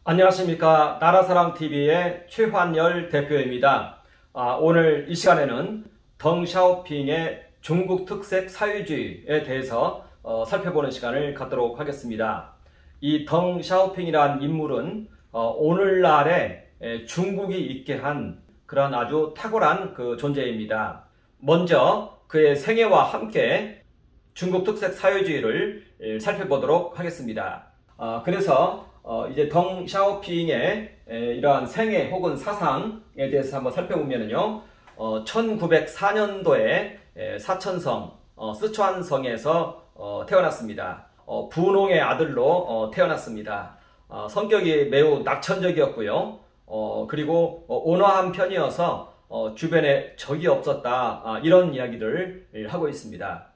안녕하십니까. 나라사랑TV의 최환열 대표입니다. 오늘 이 시간에는 덩샤오핑의 중국 특색 사회주의에 대해서 살펴보는 시간을 갖도록 하겠습니다. 이 덩샤오핑이라는 인물은 오늘날에 중국이 있게 한 그런 아주 탁월한 존재입니다. 먼저 그의 생애와 함께 중국 특색 사회주의를 살펴보도록 하겠습니다. 그래서 이제 덩샤오핑의 이러한 생애 혹은 사상에 대해서 한번 살펴보면요. 1904년도에 사천성, 스촨성에서 태어났습니다. 부농의 아들로 태어났습니다. 성격이 매우 낙천적이었고요. 그리고 온화한 편이어서 주변에 적이 없었다, 이런 이야기를 하고 있습니다.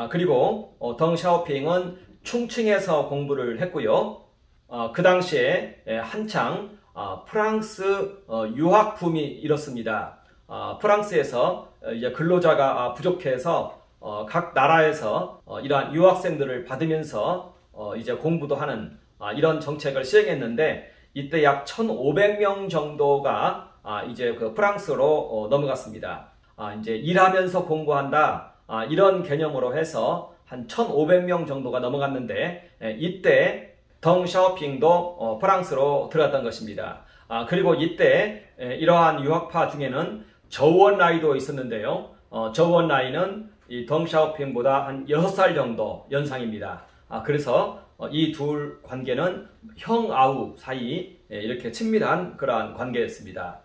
그리고 덩샤오핑은 충칭에서 공부를 했고요. 그 당시에 한창 프랑스 유학 붐이 일었습니다. 프랑스에서 이제 근로자가 부족해서 각 나라에서 이러한 유학생들을 받으면서 이제 공부도 하는 이런 정책을 시행했는데, 이때 약 1,500명 정도가 이제 프랑스로 넘어갔습니다. 이제 일하면서 공부한다, 이런 개념으로 해서 한 1,500명 정도가 넘어갔는데, 이때 덩샤오핑도 프랑스로 들어갔던 것입니다. 그리고 이때 이러한 유학파 중에는 저우언라이도 있었는데요. 저우언라이는 이 덩샤오핑보다 한 6살 정도 연상입니다. 그래서 이 둘 관계는 형아우 사이 이렇게 친밀한 그러한 관계였습니다.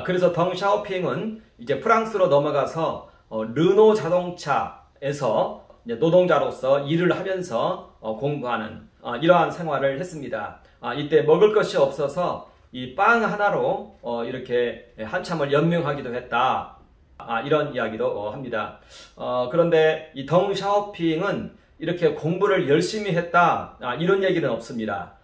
그래서 덩샤오핑은 이제 프랑스로 넘어가서 르노 자동차에서 노동자로서 일을 하면서 공부하는 이러한 생활을 했습니다. 이때 먹을 것이 없어서 이 빵 하나로 이렇게 한참을 연명하기도 했다, 이런 이야기도 합니다. 그런데 이 덩샤오핑은 이렇게 공부를 열심히 했다, 이런 얘기는 없습니다.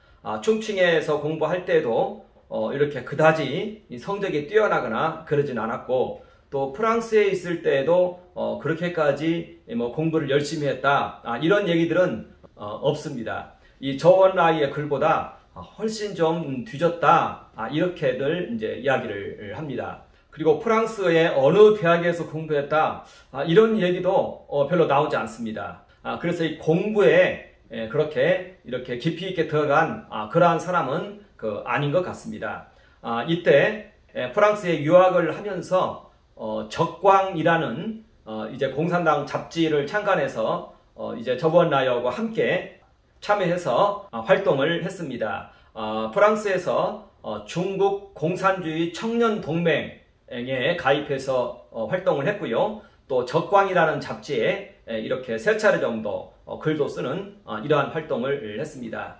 충칭에서 공부할 때도 이렇게 그다지 성적이 뛰어나거나 그러진 않았고, 또 프랑스에 있을 때에도 그렇게까지 공부를 열심히 했다, 이런 얘기들은 없습니다. 이 저우언라이의 글보다 훨씬 좀 뒤졌다, 이렇게들 이제 이야기를 합니다. 그리고 프랑스의 어느 대학에서 공부했다, 이런 얘기도 별로 나오지 않습니다. 그래서 이 공부에 그렇게 이렇게 깊이 있게 들어간 그러한 사람은 아닌 것 같습니다. 이때 프랑스에 유학을 하면서 적광이라는 이제 공산당 잡지를 창간해서 이제 저우언라이하고 함께 참여해서 활동을 했습니다. 프랑스에서 중국 공산주의 청년 동맹에 가입해서 활동을 했고요. 또 적광이라는 잡지에 이렇게 3차례 정도 글도 쓰는 이러한 활동을 했습니다.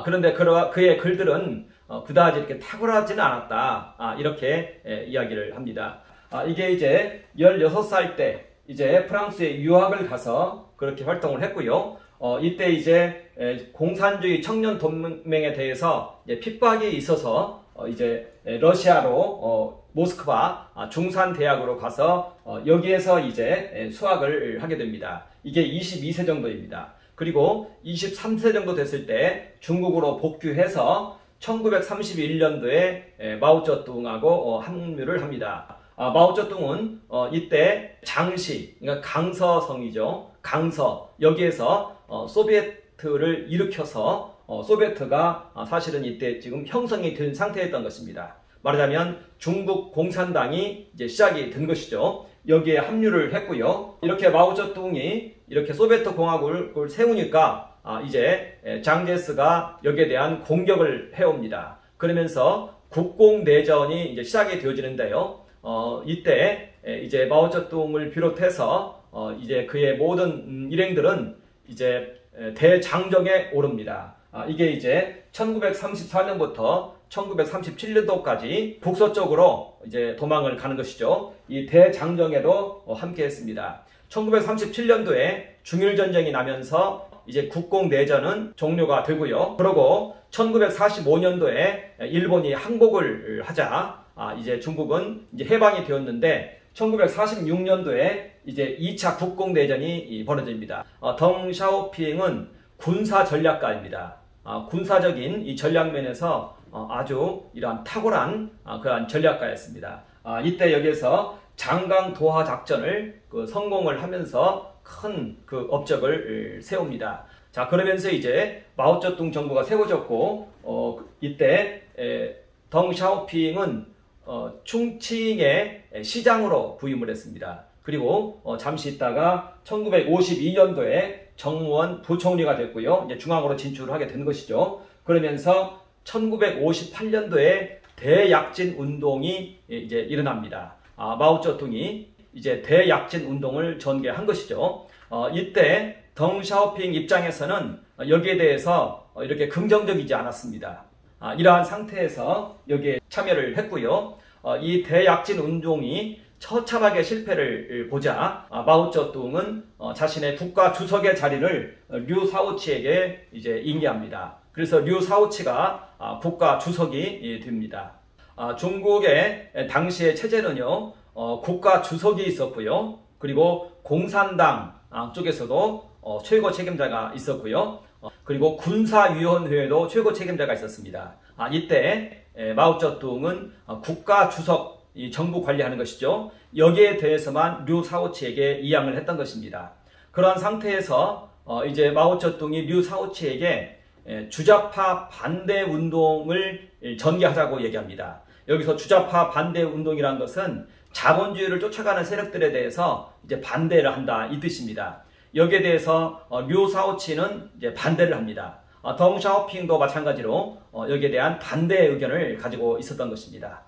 그런데 그의 글들은 그다지 이렇게 탁월하지는 않았다, 이렇게 이야기를 합니다. 이게 이제 16살 때 이제 프랑스에 유학을 가서 그렇게 활동을 했고요. 이때 이제 공산주의 청년 동맹에 대해서 핍박이 있어서 이제 러시아로 모스크바 중산대학으로 가서 여기에서 이제 수학을 하게 됩니다. 이게 22세 정도입니다. 그리고 23세 정도 됐을 때 중국으로 복귀해서 1931년도에 마오쩌둥하고 합류를 합니다. 마오쩌둥은 이때 장시, 그러니까 강서성이죠. 강서, 여기에서 소비에트를 일으켜서 소비에트가 사실은 이때 지금 형성이 된 상태였던 것입니다. 말하자면 중국 공산당이 이제 시작이 된 것이죠. 여기에 합류를 했고요. 이렇게 마오쩌둥이 이렇게 소비에트 공화국을 세우니까 이제 장제스가 여기에 대한 공격을 해옵니다. 그러면서 국공내전이 이제 시작이 되어지는데요. 이때 이제 마오쩌둥을 비롯해서 이제 그의 모든 일행들은 이제 대장정에 오릅니다. 이게 이제 1934년부터 1937년도까지 북서쪽으로 이제 도망을 가는 것이죠. 이 대장정에도 함께 했습니다. 1937년도에 중일전쟁이 나면서 이제 국공내전은 종료가 되고요. 그리고 1945년도에 일본이 항복을 하자 이제 중국은 이제 해방이 되었는데, 1946년도에 이제 2차 국공내전이 벌어집니다. 덩샤오핑은 군사 전략가입니다. 군사적인 이 전략면에서 아주 이러한 탁월한 그러한 전략가였습니다. 이때 여기에서 장강도하 작전을 성공을 하면서 큰 그 업적을 세웁니다. 자, 그러면서 이제 마오쩌둥 정부가 세워졌고, 이때 덩샤오핑은 충칭의 시장으로 부임을 했습니다. 그리고 잠시 있다가 1952년도에 정무원 부총리가 됐고요. 이제 중앙으로 진출을 하게 된 것이죠. 그러면서 1958년도에 대약진 운동이 이제 일어납니다. 마오쩌둥이 이제 대약진 운동을 전개한 것이죠. 이때 덩샤오핑 입장에서는 여기에 대해서 이렇게 긍정적이지 않았습니다. 이러한 상태에서 여기에 참여를 했고요. 이 대약진 운동이 처참하게 실패를 보자 마오쩌둥은 자신의 국가 주석의 자리를 류사오치에게 이제 인계합니다. 그래서 류사오치가 국가 주석이 됩니다. 중국의 당시의 체제는요, 국가 주석이 있었고요. 그리고 공산당 쪽에서도 최고 책임자가 있었고요. 그리고 군사위원회에도 최고 책임자가 있었습니다. 이때 마오쩌둥은 국가 주석, 이 정부 관리하는 것이죠. 여기에 대해서만 류사오치에게 이양을 했던 것입니다. 그러한 상태에서 이제 마오쩌둥이 류사오치에게 주자파 반대 운동을 전개하자고 얘기합니다. 여기서 주자파 반대 운동이란 것은 자본주의를 쫓아가는 세력들에 대해서 이제 반대를 한다, 이 뜻입니다. 여기에 대해서 류사오치는 이제 반대를 합니다. 덩샤오핑도 마찬가지로 여기에 대한 반대 의견을 가지고 있었던 것입니다.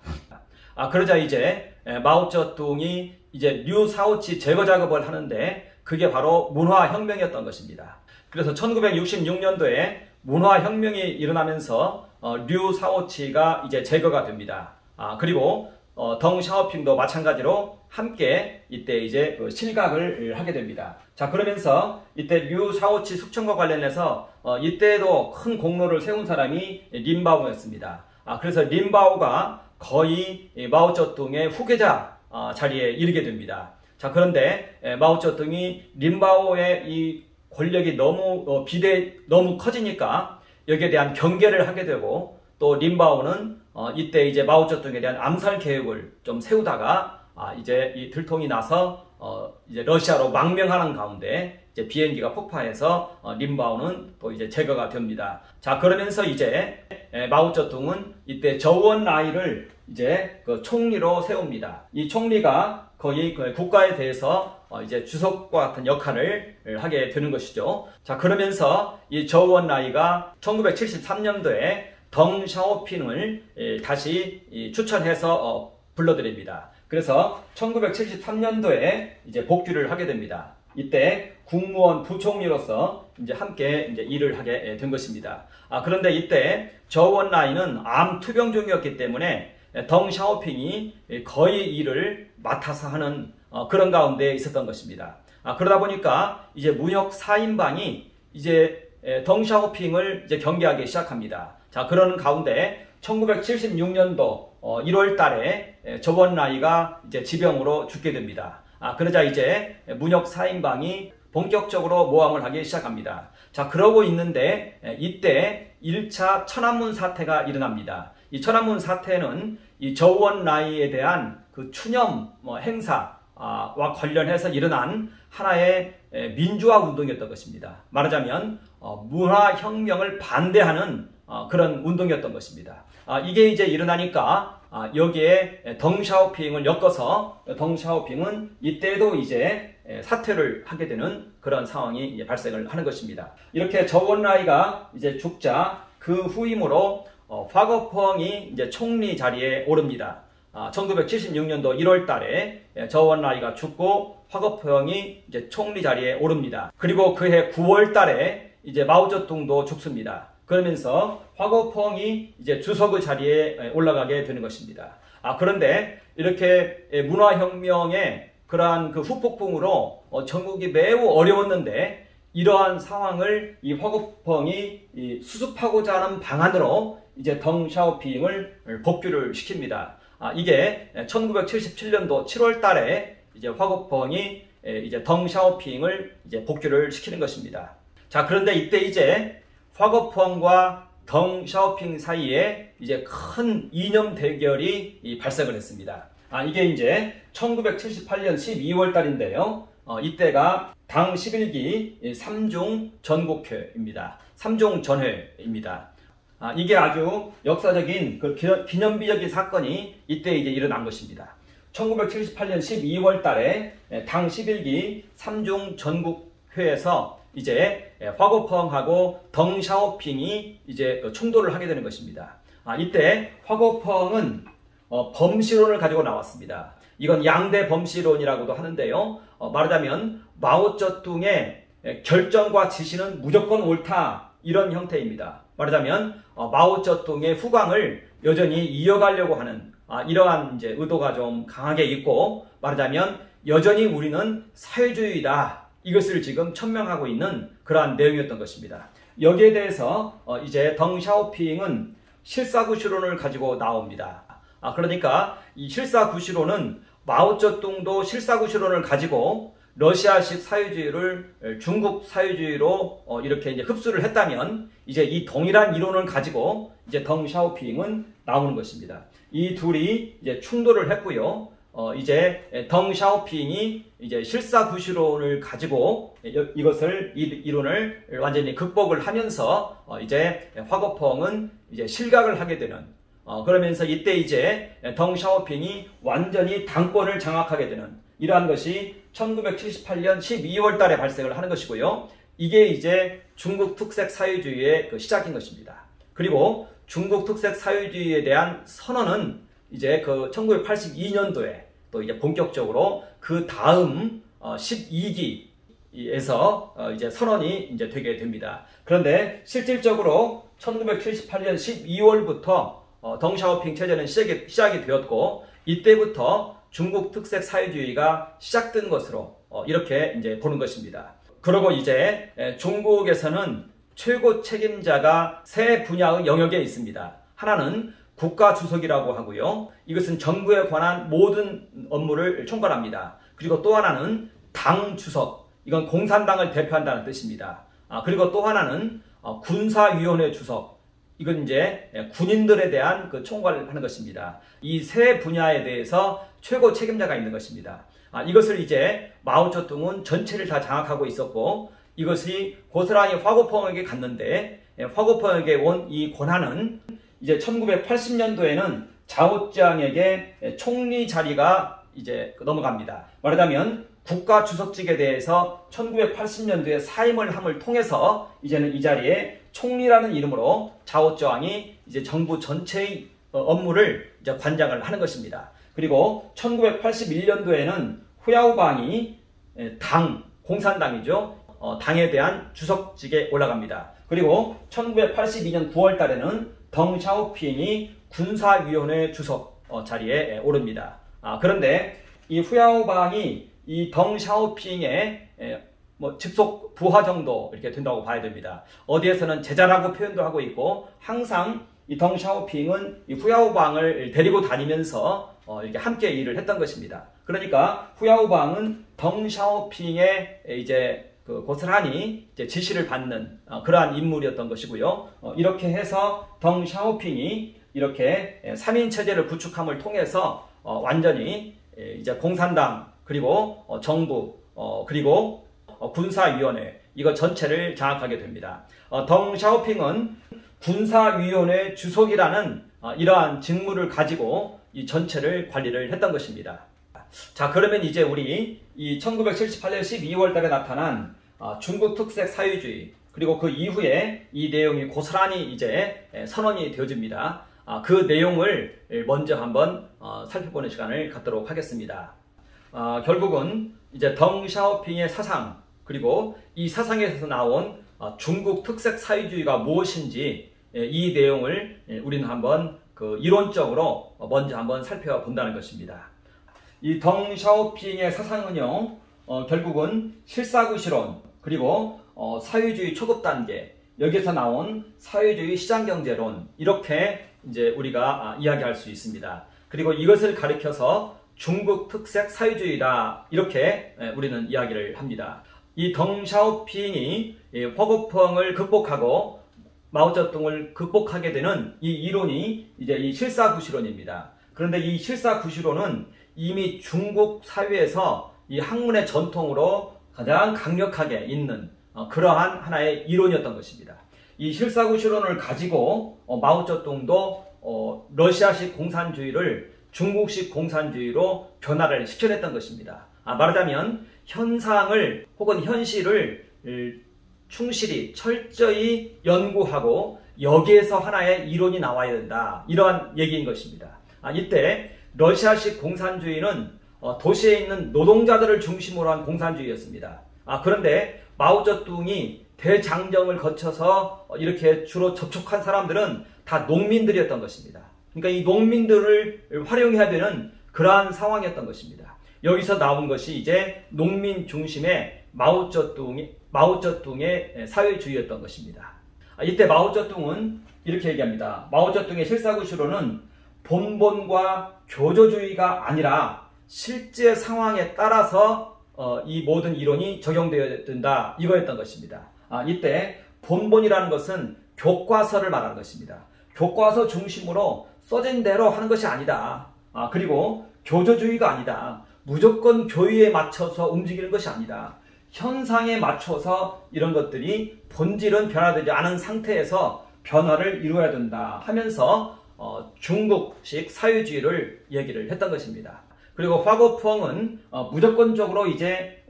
그러자 이제 마오쩌둥이 이제 류사오치 제거 작업을 하는데 그게 바로 문화혁명이었던 것입니다. 그래서 1966년도에 문화혁명이 일어나면서 류사오치가 이제 제거가 됩니다. 그리고 덩샤오핑도 마찬가지로 함께 이때 이제 실각을 하게 됩니다. 자, 그러면서 이때 류사오치 숙청과 관련해서 이때도 큰 공로를 세운 사람이 린바오였습니다. 그래서 린바오가 거의 마오쩌둥의 후계자 자리에 이르게 됩니다. 자, 그런데 마오쩌둥이 린바오의 이 권력이 너무 커지니까 여기에 대한 경계를 하게 되고, 또 린바오는 이때 이제 마오쩌둥에 대한 암살 계획을 좀 세우다가 이제 이 들통이 나서 이제 러시아로 망명하는 가운데 이제 비행기가 폭파해서 린바오는 또 이제 제거가 됩니다. 자, 그러면서 이제 마오쩌둥은 이때 저우언라이를 이제 그 총리로 세웁니다. 이 총리가 거의 그 국가에 대해서 이제 주석과 같은 역할을 하게 되는 것이죠. 자, 그러면서 이 저우언라이가 1973년도에 덩샤오핑을 다시 추천해서 불러드립니다. 그래서 1973년도에 이제 복귀를 하게 됩니다. 이때 국무원 부총리로서 이제 함께 이제 일을 하게 된 것입니다. 그런데 이때 저우언라이는 암 투병 중이었기 때문에 덩샤오핑이 거의 일을 맡아서 하는 그런 가운데 있었던 것입니다. 그러다 보니까 이제 무역 4인방이 이제 덩샤오핑을 이제 경계하기 시작합니다. 자, 그러는 가운데 1976년도 1월 달에 저우언라이가 이제 지병으로 죽게 됩니다. 그러자 이제 문역 4인방이 본격적으로 모함을 하기 시작합니다. 자, 그러고 있는데 이때 1차 천안문 사태가 일어납니다. 이 천안문 사태는 이 저우언라이에 대한 그 추념 행사와 관련해서 일어난 하나의 민주화 운동이었던 것입니다. 말하자면 문화혁명을 반대하는 그런 운동이었던 것입니다. 이게 이제 일어나니까 여기에 덩샤오핑을 엮어서 덩샤오핑은 이때도 이제 사퇴를 하게 되는 그런 상황이 이제 발생을 하는 것입니다. 이렇게 저우언라이가 이제 죽자 그 후임으로 화거펑이 이제 총리 자리에 오릅니다. 1976년도 1월 달에 저우언라이가 죽고 화거펑이 이제 총리 자리에 오릅니다. 그리고 그해 9월 달에 이제 마오쩌둥도 죽습니다. 그러면서 화거펑이 이제 주석의 자리에 올라가게 되는 것입니다. 그런데 이렇게 문화혁명의 그러한 그 후폭풍으로 전국이 매우 어려웠는데 이러한 상황을 이 화거펑이 수습하고자 하는 방안으로 이제 덩샤오핑을 복귀를 시킵니다. 이게 1977년도 7월 달에 이제 화거펑이 이제 덩샤오핑을 이제 복귀를 시키는 것입니다. 자, 그런데 이때 이제 화거펑과 덩 샤오핑 사이에 이제 큰 이념 대결이 발생을 했습니다. 이게 이제 1978년 12월 달인데요. 이때가 당 11기 3중 전국회입니다. 3중 전회입니다. 이게 아주 역사적인 그 기념비적인 사건이 이때 이제 일어난 것입니다. 1978년 12월 달에 당 11기 3중 전국회에서 이제 화고펑하고 덩 샤오핑이 이제 충돌을 하게 되는 것입니다. 이때 화고펑은 범시론을 가지고 나왔습니다. 이건 양대 범시론이라고도 하는데요. 말하자면 마오쩌둥의 결정과 지시는 무조건 옳다, 이런 형태입니다. 말하자면 마오쩌둥의 후광을 여전히 이어가려고 하는 이러한 이제 의도가 좀 강하게 있고, 말하자면 여전히 우리는 사회주의다, 이것을 지금 천명하고 있는 그러한 내용이었던 것입니다. 여기에 대해서 이제 덩 샤오핑은 실사구시론을 가지고 나옵니다. 그러니까 이 실사구시론은 마오쩌둥도 실사구시론을 가지고 러시아식 사회주의를 중국 사회주의로 이렇게 이제 흡수를 했다면, 이제 이 동일한 이론을 가지고 이제 덩 샤오핑은 나오는 것입니다. 이 둘이 이제 충돌을 했고요. 이제 덩 샤오핑이 이제 실사구시론을 가지고 이것을 이론을 완전히 극복을 하면서 이제 화고펑은 이제 실각을 하게 되는, 그러면서 이때 이제 덩 샤오핑이 완전히 당권을 장악하게 되는 이러한 것이 1978년 12월 달에 발생을 하는 것이고요. 이게 이제 중국 특색 사회주의의 그 시작인 것입니다. 그리고 중국 특색 사회주의에 대한 선언은 이제 그 1982년도에 또 이제 본격적으로 그 다음 12기에서 이제 선언이 이제 되게 됩니다. 그런데 실질적으로 1978년 12월부터 덩 샤오핑 체제는 시작이 되었고, 이때부터 중국 특색 사회주의가 시작된 것으로 이렇게 이제 보는 것입니다. 그리고 이제 중국에서는 최고 책임자가 세 분야의 영역에 있습니다. 하나는 국가주석이라고 하고요. 이것은 정부에 관한 모든 업무를 총괄합니다. 그리고 또 하나는 당주석, 이건 공산당을 대표한다는 뜻입니다. 그리고 또 하나는 군사위원회 주석, 이건 이제 군인들에 대한 그 총괄을 하는 것입니다. 이 세 분야에 대해서 최고 책임자가 있는 것입니다. 이것을 이제 마오쩌둥은 전체를 다 장악하고 있었고, 이것이 고스란히 화고펑에게 갔는데, 화고펑에게 온 이 권한은 이제 1980년도에는 자오짱에게 총리 자리가 이제 넘어갑니다. 말하자면 국가주석직에 대해서 1980년도에 사임을 함을 통해서 이제는 이 자리에 총리라는 이름으로 자오쩌왕이 이제 정부 전체의 업무를 이제 관장을 하는 것입니다. 그리고 1981년도에는 후야오방이 공산당이죠. 당에 대한 주석직에 올라갑니다. 그리고 1982년 9월 달에는 덩 샤오핑이 군사위원회 주석 자리에 오릅니다. 그런데 이 후야오방이 이 덩 샤오핑의 직속 부하 정도 이렇게 된다고 봐야 됩니다. 어디에서는 제자라고 표현도 하고 있고, 항상 이 덩 샤오핑은 이 후야오방을 데리고 다니면서 이렇게 함께 일을 했던 것입니다. 그러니까 후야오방은 덩 샤오핑의 이제 고스란히 이제 지시를 받는 그러한 인물이었던 것이고요. 이렇게 해서 덩 샤오핑이 이렇게 3인 체제를 구축함을 통해서 완전히 이제 공산당, 그리고 정부, 그리고 군사위원회, 이거 전체를 장악하게 됩니다. 덩 샤오핑은 군사위원회 주석이라는 이러한 직무를 가지고 이 전체를 관리를 했던 것입니다. 자, 그러면 이제 우리 이 1978년 12월 달에 나타난 중국 특색 사회주의, 그리고 그 이후에 이 내용이 고스란히 이제 선언이 되어집니다. 그 내용을 먼저 한번 살펴보는 시간을 갖도록 하겠습니다. 결국은 이제 덩 샤오핑의 사상, 그리고 이 사상에서 나온 중국 특색 사회주의가 무엇인지 이 내용을 우리는 한번 이론적으로 먼저 한번 살펴본다는 것입니다. 이 덩 샤오핑의 사상은요, 결국은 실사구시론, 그리고 사회주의 초급 단계, 여기서 나온 사회주의 시장경제론, 이렇게 이제 우리가 이야기할 수 있습니다. 그리고 이것을 가리켜서 중국 특색 사회주의다, 이렇게 우리는 이야기를 합니다. 이 덩 샤오핑이 화고펑을 극복하고 마오쩌둥을 극복하게 되는 이 이론이 이제 이 실사구시론입니다. 그런데 이 실사구시론은 이미 중국 사회에서 이 학문의 전통으로 가장 강력하게 있는 그러한 하나의 이론이었던 것입니다. 이 실사구시론을 가지고 마오쩌둥도 러시아식 공산주의를 중국식 공산주의로 변화를 시켜냈던 것입니다. 말하자면 현상을 혹은 현실을 충실히 철저히 연구하고 여기에서 하나의 이론이 나와야 된다, 이러한 얘기인 것입니다. 이때 러시아식 공산주의는 도시에 있는 노동자들을 중심으로 한 공산주의였습니다. 그런데 마오쩌둥이 대장정을 거쳐서 이렇게 주로 접촉한 사람들은 다 농민들이었던 것입니다. 그러니까 이 농민들을 활용해야 되는 그러한 상황이었던 것입니다. 여기서 나온 것이 이제 농민 중심의 마오쩌둥의 사회주의였던 것입니다. 이때 마오쩌둥은 이렇게 얘기합니다. 마오쩌둥의 실사구시론은 본본과 교조주의가 아니라 실제 상황에 따라서 이 모든 이론이 적용되어야 된다, 이거였던 것입니다. 이때 본본이라는 것은 교과서를 말하는 것입니다. 교과서 중심으로 써진 대로 하는 것이 아니다. 그리고 교조주의가 아니다. 무조건 교의에 맞춰서 움직이는 것이 아니다. 현상에 맞춰서 이런 것들이 본질은 변화되지 않은 상태에서 변화를 이루어야 된다 하면서 중국식 사회주의를 얘기를 했던 것입니다. 그리고 화거펑은 무조건적으로 이제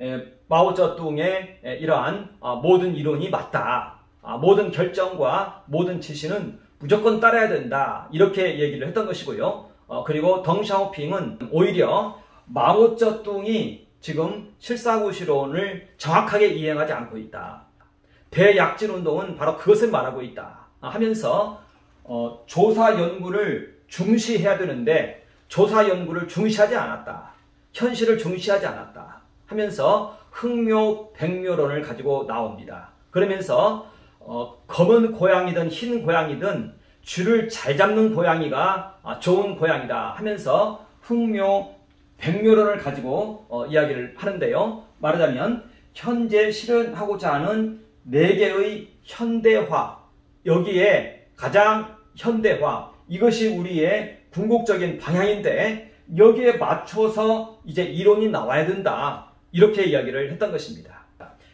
마오쩌둥의 이러한 모든 이론이 맞다, 모든 결정과 모든 지시는 무조건 따라야 된다, 이렇게 얘기를 했던 것이고요. 그리고 덩샤오핑은 오히려 마오쩌둥이 지금 실사구시론을 정확하게 이행하지 않고 있다, 대약진운동은 바로 그것을 말하고 있다 하면서 조사 연구를 중시해야 되는데 조사 연구를 중시하지 않았다, 현실을 중시하지 않았다 하면서 흥묘 백묘론을 가지고 나옵니다. 그러면서 검은 고양이든 흰 고양이든 쥐를 잘 잡는 고양이가 좋은 고양이다 하면서 흥묘 백묘론을 가지고 이야기를 하는데요. 말하자면 현재 실현하고자 하는 4개의 현대화, 여기에 가장 현대화, 이것이 우리의 궁극적인 방향인데 여기에 맞춰서 이제 이론이 나와야 된다, 이렇게 이야기를 했던 것입니다.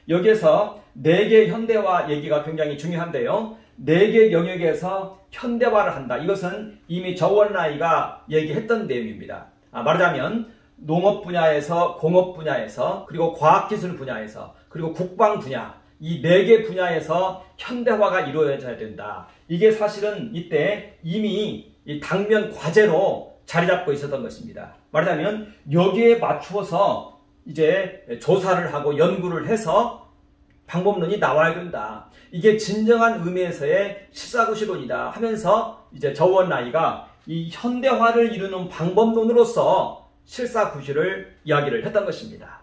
여기에서 4개 현대화 얘기가 굉장히 중요한데요. 4개 영역에서 현대화를 한다, 이것은 이미 저원라이가 얘기했던 내용입니다. 말하자면 농업 분야에서, 공업 분야에서, 그리고 과학기술 분야에서, 그리고 국방 분야, 이 4개 분야에서 현대화가 이루어져야 된다. 이게 사실은 이때 이미 이 당면 과제로 자리 잡고 있었던 것입니다. 말하자면 여기에 맞추어서 이제 조사를 하고 연구를 해서 방법론이 나와야 된다. 이게 진정한 의미에서의 실사구시론이다 하면서 이제 저원라이가 이 현대화를 이루는 방법론으로서 실사구시를 이야기를 했던 것입니다.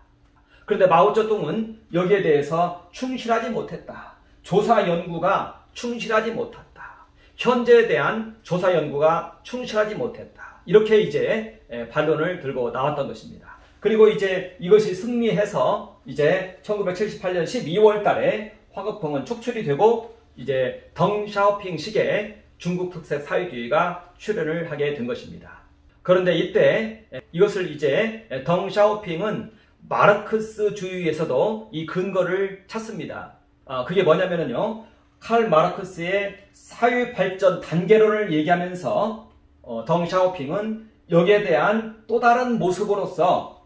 그런데 마오쩌둥은 여기에 대해서 충실하지 못했다. 조사 연구가 충실하지 못했다. 현재에 대한 조사 연구가 충실하지 못했다. 이렇게 이제 반론을 들고 나왔던 것입니다. 그리고 이제 이것이 승리해서 이제 1978년 12월 달에 화거펑은 축출이 되고 이제 덩샤오핑식의 중국 특색 사회주의가 출현을 하게 된 것입니다. 그런데 이때 이것을 이제 덩샤오핑은 마르크스주의에서도 이 근거를 찾습니다. 그게 뭐냐면요, 칼 마르크스의 사회발전 단계론을 얘기하면서 덩샤오핑은 여기에 대한 또 다른 모습으로서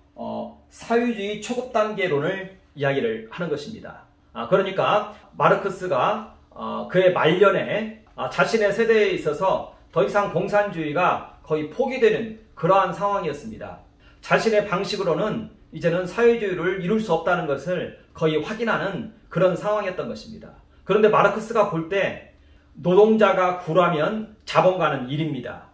사회주의 초급 단계론을 이야기를 하는 것입니다. 그러니까 마르크스가 그의 말년에 자신의 세대에 있어서 더 이상 공산주의가 거의 포기되는 그러한 상황이었습니다. 자신의 방식으로는 이제는 사회주의를 이룰 수 없다는 것을 거의 확인하는 그런 상황이었던 것입니다. 그런데 마르크스가 볼 때 노동자가 굴하면 자본가는 일입니다.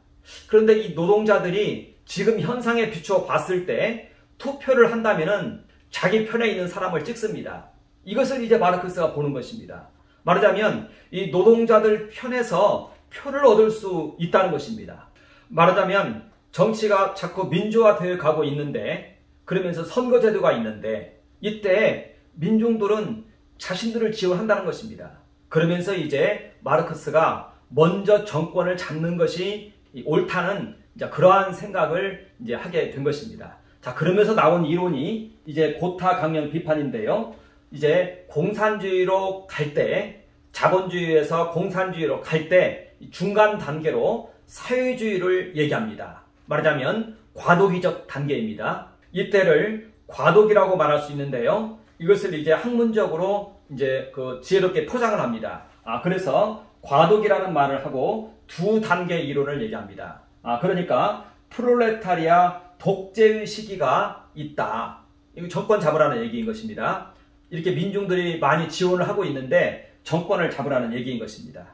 그런데 이 노동자들이 지금 현상에 비추어 봤을 때 투표를 한다면은 자기 편에 있는 사람을 찍습니다. 이것을 이제 마르크스가 보는 것입니다. 말하자면 이 노동자들 편에서 표를 얻을 수 있다는 것입니다. 말하자면 정치가 자꾸 민주화되어 가고 있는데, 그러면서 선거제도가 있는데 이때 민중들은 자신들을 지원한다는 것입니다. 그러면서 이제 마르크스가 먼저 정권을 잡는 것이 옳다는 이제 그러한 생각을 이제 하게 된 것입니다. 자, 그러면서 나온 이론이 이제 고타 강령 비판인데요. 이제 공산주의로 갈 때, 자본주의에서 공산주의로 갈 때 중간 단계로 사회주의를 얘기합니다. 말하자면 과도기적 단계입니다. 이때를 과도기라고 말할 수 있는데요. 이것을 이제 학문적으로 이제 지혜롭게 포장을 합니다. 그래서 과도기라는 말을 하고 두 단계 이론을 얘기합니다. 그러니까 프롤레타리아 독재의 시기가 있다. 이거 정권 잡으라는 얘기인 것입니다. 이렇게 민중들이 많이 지원을 하고 있는데 정권을 잡으라는 얘기인 것입니다.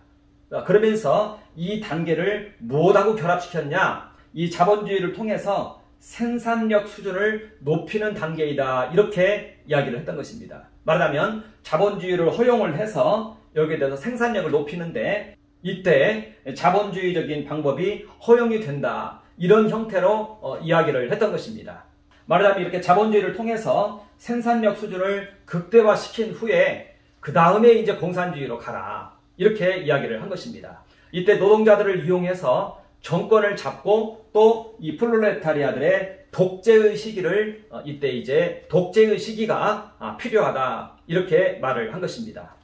그러면서 이 단계를 무엇하고 결합시켰냐? 이 자본주의를 통해서 생산력 수준을 높이는 단계이다. 이렇게 이야기를 했던 것입니다. 말하자면 자본주의를 허용을 해서 여기에 대해서 생산력을 높이는데 이때 자본주의적인 방법이 허용이 된다. 이런 형태로 이야기를 했던 것입니다. 말하자면 이렇게 자본주의를 통해서 생산력 수준을 극대화시킨 후에 그 다음에 이제 공산주의로 가라. 이렇게 이야기를 한 것입니다. 이때 노동자들을 이용해서 정권을 잡고 또 이 프롤레타리아들의 독재의 시기를 이때 이제 독재의 시기가 필요하다. 이렇게 말을 한 것입니다.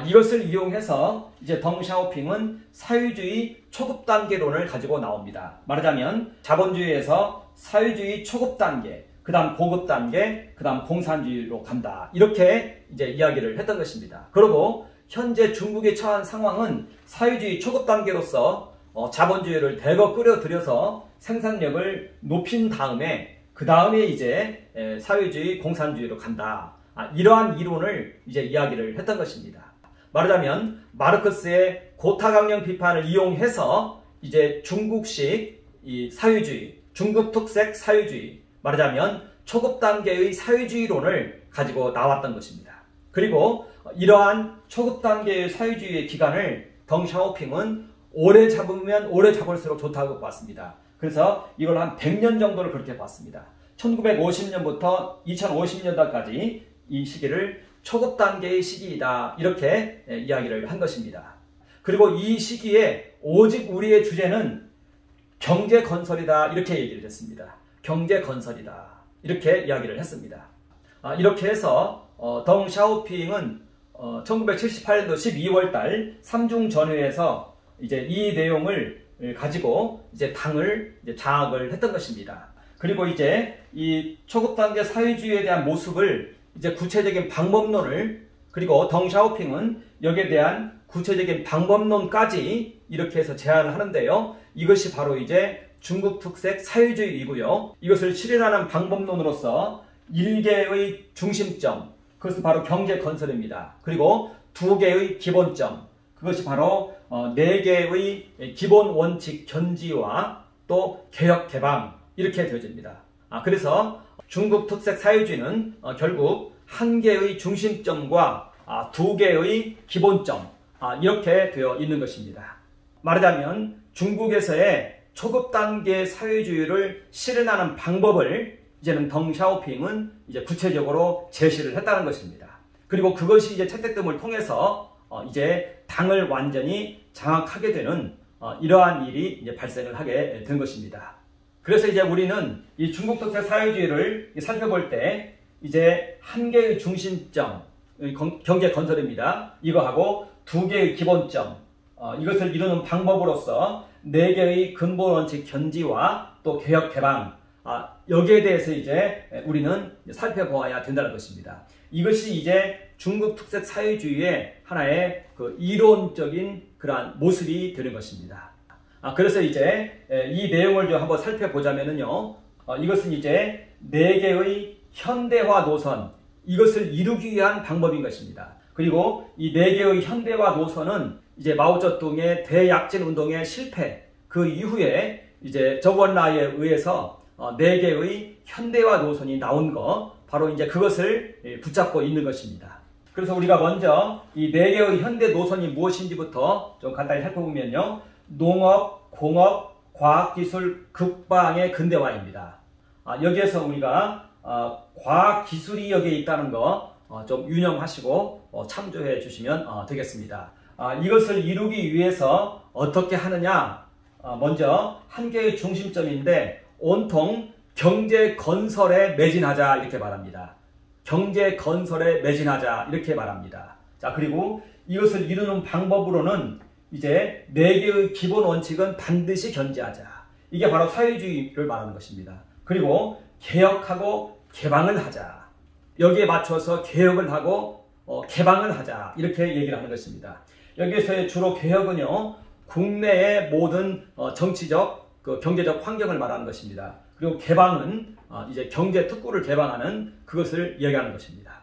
이것을 이용해서 이제 덩샤오핑은 사회주의 초급 단계론을 가지고 나옵니다. 말하자면 자본주의에서 사회주의 초급 단계, 그 다음 고급 단계, 그 다음 공산주의로 간다. 이렇게 이제 이야기를 했던 것입니다. 그리고 현재 중국에 처한 상황은 사회주의 초급 단계로서 자본주의를 대거 끌어들여서 생산력을 높인 다음에 그 다음에 이제 사회주의 공산주의로 간다. 이러한 이론을 이제 이야기를 했던 것입니다. 말하자면 마르크스의 고타강령 비판을 이용해서 이제 중국식 이 사회주의, 중국 특색 사회주의, 말하자면 초급 단계의 사회주의론을 가지고 나왔던 것입니다. 그리고 이러한 초급 단계의 사회주의의 기간을 덩샤오핑은 오래 잡으면 오래 잡을수록 좋다고 봤습니다. 그래서 이걸 한 100년 정도를 그렇게 봤습니다. 1950년부터 2050년까지 이 시기를 초급 단계의 시기이다. 이렇게 이야기를 한 것입니다. 그리고 이 시기에 오직 우리의 주제는 경제 건설이다. 이렇게 얘기를 했습니다. 경제 건설이다. 이렇게 이야기를 했습니다. 이렇게 해서 덩샤오핑은 1978년도 12월달 삼중전회에서 이제 이 내용을 가지고 이제 당을 이제 장악을 했던 것입니다. 그리고 이제 이 초급 단계 사회주의에 대한 모습을 이제 구체적인 방법론을 그리고 덩샤오핑은 여기에 대한 구체적인 방법론까지 이렇게 해서 제안을 하는데요. 이것이 바로 이제 중국 특색 사회주의이고요. 이것을 실현하는 방법론으로서 1개의 중심점, 그것은 바로 경제 건설입니다. 그리고 2개의 기본점, 그것이 바로 4개의 기본 원칙 견지와 또 개혁 개방 이렇게 되어집니다. 그래서 중국 특색 사회주의는 결국 1개의 중심점과 2개의 기본점 이렇게 되어 있는 것입니다. 말하자면 중국에서의 초급 단계 사회주의를 실현하는 방법을 이제는 덩샤오핑은 이제 구체적으로 제시를 했다는 것입니다. 그리고 그것이 이제 채택됨을 통해서 이제 당을 완전히 장악하게 되는 이러한 일이 이제 발생을 하게 된 것입니다. 그래서 이제 우리는 이 중국 특색 사회주의를 살펴볼 때 이제 1개의 중심점, 경제 건설입니다. 이거하고 2개의 기본점, 이것을 이루는 방법으로서 4개의 근본 원칙 견지와 또 개혁 개방, 여기에 대해서 이제 우리는 살펴보아야 된다는 것입니다. 이것이 이제 중국 특색 사회주의의 하나의 이론적인 그러한 모습이 되는 것입니다. 그래서 이제 이 내용을 좀 한번 살펴보자면요. 이것은 이제 4개의 현대화 노선, 이것을 이루기 위한 방법인 것입니다. 그리고 이 4개의 현대화 노선은 이제 마오쩌둥의 대약진 운동의 실패, 그 이후에 이제 저원라에 의해서 4개의 현대화 노선이 나온 거, 바로 이제 그것을 붙잡고 있는 것입니다. 그래서 우리가 먼저 이 4개의 현대 노선이 무엇인지부터 좀 간단히 살펴보면요. 농업, 공업, 과학기술, 국방의 근대화입니다. 여기에서 우리가 과학기술이 여기에 있다는 거, 좀 유념하시고 참조해 주시면 되겠습니다. 이것을 이루기 위해서 어떻게 하느냐? 먼저 한계의 중심점인데 온통 경제 건설에 매진하자 이렇게 말합니다. 경제 건설에 매진하자 이렇게 말합니다. 자, 그리고 이것을 이루는 방법으로는 이제 4개의 기본 원칙은 반드시 견지하자. 이게 바로 사회주의를 말하는 것입니다. 그리고 개혁하고 개방을 하자. 여기에 맞춰서 개혁을 하고 개방을 하자. 이렇게 얘기를 하는 것입니다. 여기에서의 주로 개혁은요, 국내의 모든 정치적, 경제적 환경을 말하는 것입니다. 그리고 개방은 이제 경제 특구를 개방하는 그것을 얘기하는 것입니다.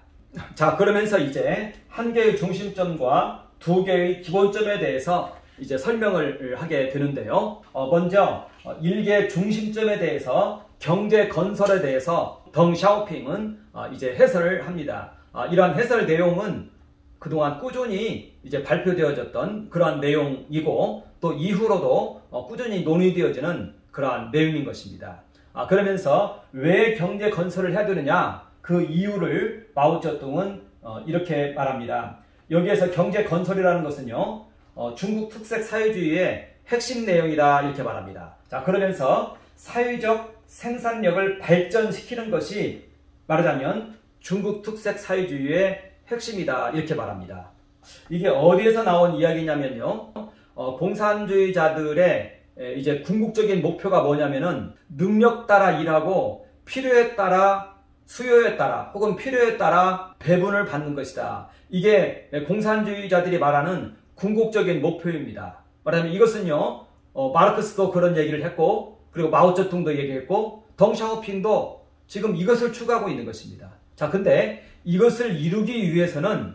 자, 그러면서 이제 한 개의 중심점과 2개의 기본점에 대해서 이제 설명을 하게 되는데요. 먼저 1개 중심점에 대해서 경제 건설에 대해서 덩샤오핑은 이제 해설을 합니다. 이러한 해설 내용은 그동안 꾸준히 이제 발표되어졌던 그러한 내용이고 또 이후로도 꾸준히 논의되어지는 그러한 내용인 것입니다. 그러면서 왜 경제 건설을 해야 되느냐? 그 이유를 마오쩌둥은 이렇게 말합니다. 여기에서 경제 건설이라는 것은요, 중국 특색 사회주의의 핵심 내용이다 이렇게 말합니다. 자, 그러면서 사회적 생산력을 발전시키는 것이 말하자면 중국 특색 사회주의의 핵심이다 이렇게 말합니다. 이게 어디에서 나온 이야기냐면요, 공산주의자들의 이제 궁극적인 목표가 뭐냐면은 능력 따라 일하고 필요에 따라 수요에 따라 혹은 필요에 따라 배분을 받는 것이다. 이게 공산주의자들이 말하는 궁극적인 목표입니다. 말하자면 이것은요, 마르크스도 그런 얘기를 했고, 그리고 마오쩌둥도 얘기했고, 덩샤오핑도 지금 이것을 추구하고 있는 것입니다. 자, 근데 이것을 이루기 위해서는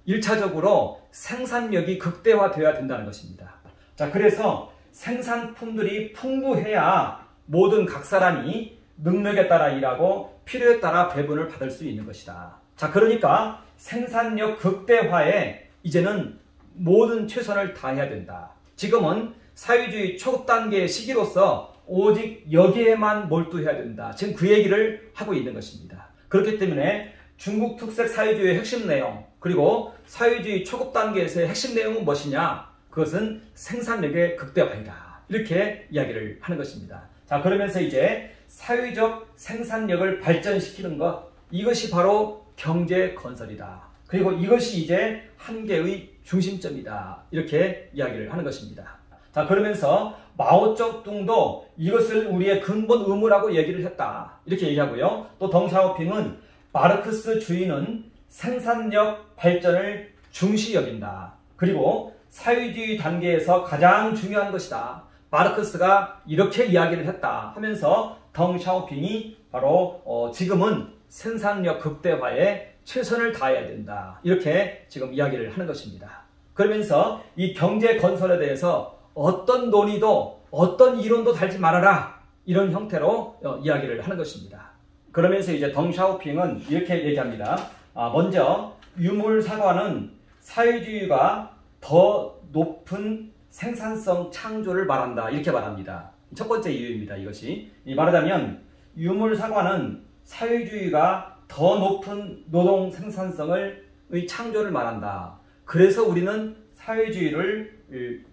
1차적으로 생산력이 극대화되어야 된다는 것입니다. 자, 그래서 생산품들이 풍부해야 모든 각 사람이 능력에 따라 일하고 필요에 따라 배분을 받을 수 있는 것이다. 자, 그러니까 생산력 극대화에 이제는 모든 최선을 다해야 된다. 지금은 사회주의 초단계의 시기로서 오직 여기에만 몰두해야 된다. 지금 그 얘기를 하고 있는 것입니다. 그렇기 때문에 중국 특색 사회주의의 핵심 내용, 그리고 사회주의 초급 단계에서의 핵심 내용은 무엇이냐? 그것은 생산력의 극대화이다. 이렇게 이야기를 하는 것입니다. 자, 그러면서 이제 사회적 생산력을 발전시키는 것, 이것이 바로 경제 건설이다. 그리고 이것이 이제 한 개의 중심점이다. 이렇게 이야기를 하는 것입니다. 자, 그러면서 마오쩌둥도 이것을 우리의 근본 의무라고 얘기를 했다. 이렇게 얘기하고요. 또 덩샤오핑은 마르크스주의는 생산력 발전을 중시 여긴다. 그리고 사회주의 단계에서 가장 중요한 것이다. 마르크스가 이렇게 이야기를 했다 하면서 덩샤오핑이 바로 지금은 생산력 극대화에 최선을 다해야 된다. 이렇게 지금 이야기를 하는 것입니다. 그러면서 이 경제 건설에 대해서 어떤 논의도 어떤 이론도 달지 말아라. 이런 형태로 이야기를 하는 것입니다. 그러면서 이제 덩샤오핑은 이렇게 얘기합니다. 먼저 유물사관은 사회주의가 더 높은 생산성 창조를 말한다. 이렇게 말합니다. 첫 번째 이유입니다. 이것이 말하자면 유물사관은 사회주의가 더 높은 노동 생산성의 창조를 말한다. 그래서 우리는 사회주의를